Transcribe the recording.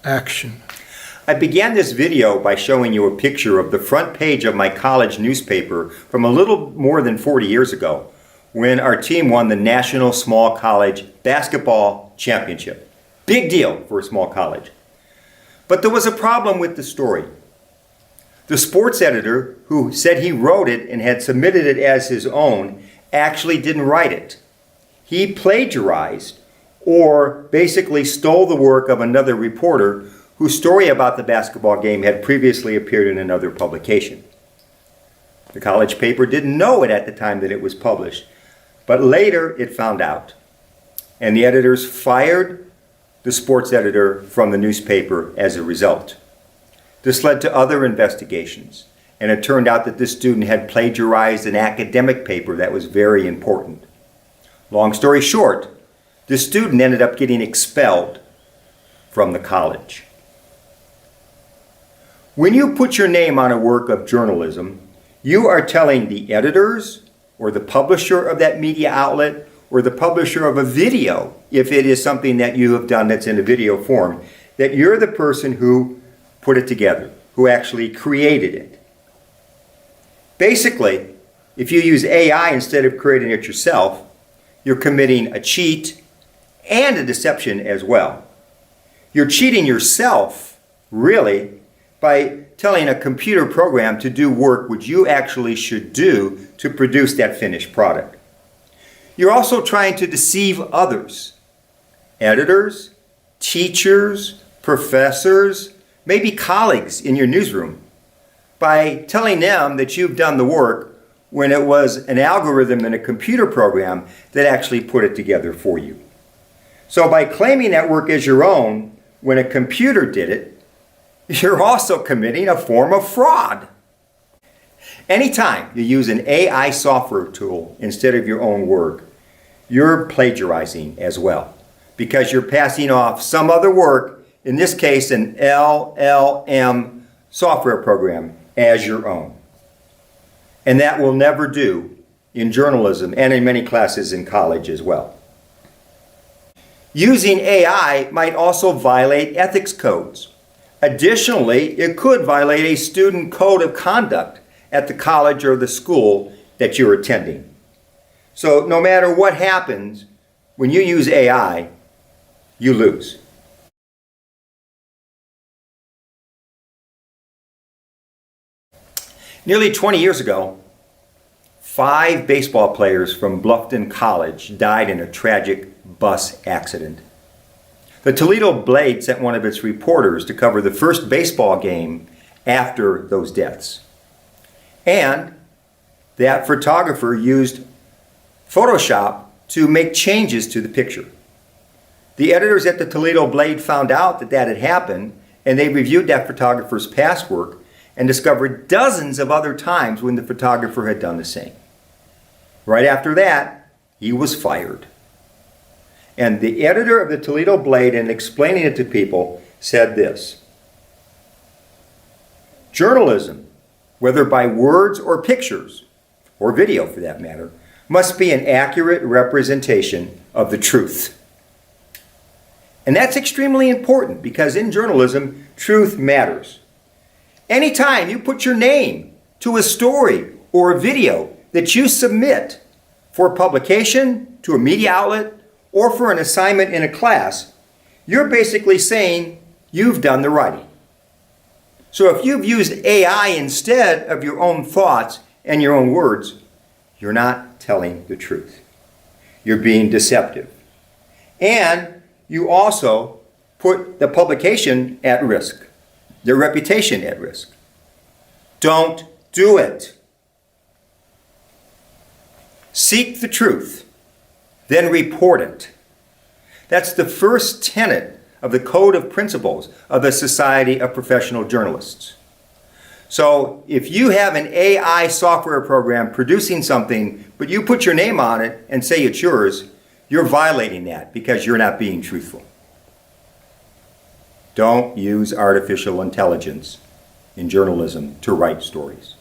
Action. I began this video by showing you a picture of the front page of my college newspaper from a little more than 40 years ago, when our team won the National Small College Basketball Championship. Big deal for a small college. But there was a problem with the story. The sports editor, who said he wrote it and had submitted it as his own, actually didn't write it. He plagiarized, or basically stole the work of another reporter whose story about the basketball game had previously appeared in another publication. The college paper didn't know it at the time that it was published, but later it found out. And the editors fired the sports editor from the newspaper as a result. This led to other investigations, and it turned out that this student had plagiarized an academic paper that was very important. Long story short, the student ended up getting expelled from the college. When you put your name on a work of journalism, you are telling the editors or the publisher of that media outlet or the publisher of a video, if it is something that you have done that's in a video form, that you're the person who put it together, who actually created it. Basically, if you use AI instead of creating it yourself, you're committing a cheat and a deception as well. You're cheating yourself, really, by telling a computer program to do work which you actually should do to produce that finished product. You're also trying to deceive others, editors, teachers, professors, maybe colleagues in your newsroom, by telling them that you've done the work when it was an algorithm in a computer program that actually put it together for you. So by claiming that work as your own when a computer did it, you're also committing a form of fraud. Anytime you use an AI software tool instead of your own work, you're plagiarizing as well, because you're passing off some other work, in this case an LLM software program, as your own. And that will never do in journalism and in many classes in college as well. Using AI might also violate ethics codes. Additionally, it could violate a student code of conduct at the college or the school that you're attending. So no matter what happens, when you use AI, you lose. Nearly 20 years ago, 5 baseball players from Bluffton College died in a tragic bus accident. The Toledo Blade sent one of its reporters to cover the first baseball game after those deaths. And that photographer used Photoshop to make changes to the picture. The editors at the Toledo Blade found out that that had happened, and they reviewed that photographer's past work and discovered dozens of other times when the photographer had done the same. Right after that, he was fired. And the editor of the Toledo Blade, in explaining it to people, said this: journalism, whether by words or pictures, or video for that matter, must be an accurate representation of the truth. And that's extremely important, because in journalism, truth matters. Anytime you put your name to a story or a video that you submit for publication to a media outlet or for an assignment in a class, you're basically saying you've done the writing. So if you've used AI instead of your own thoughts and your own words, you're not telling the truth. You're being deceptive. And you also put the publication at risk, their reputation at risk. Don't do it. Seek the truth, then report it. That's the first tenet of the Code of Principles of the Society of Professional Journalists. So if you have an AI software program producing something, but you put your name on it and say it's yours, you're violating that because you're not being truthful. Don't use artificial intelligence in journalism to write stories.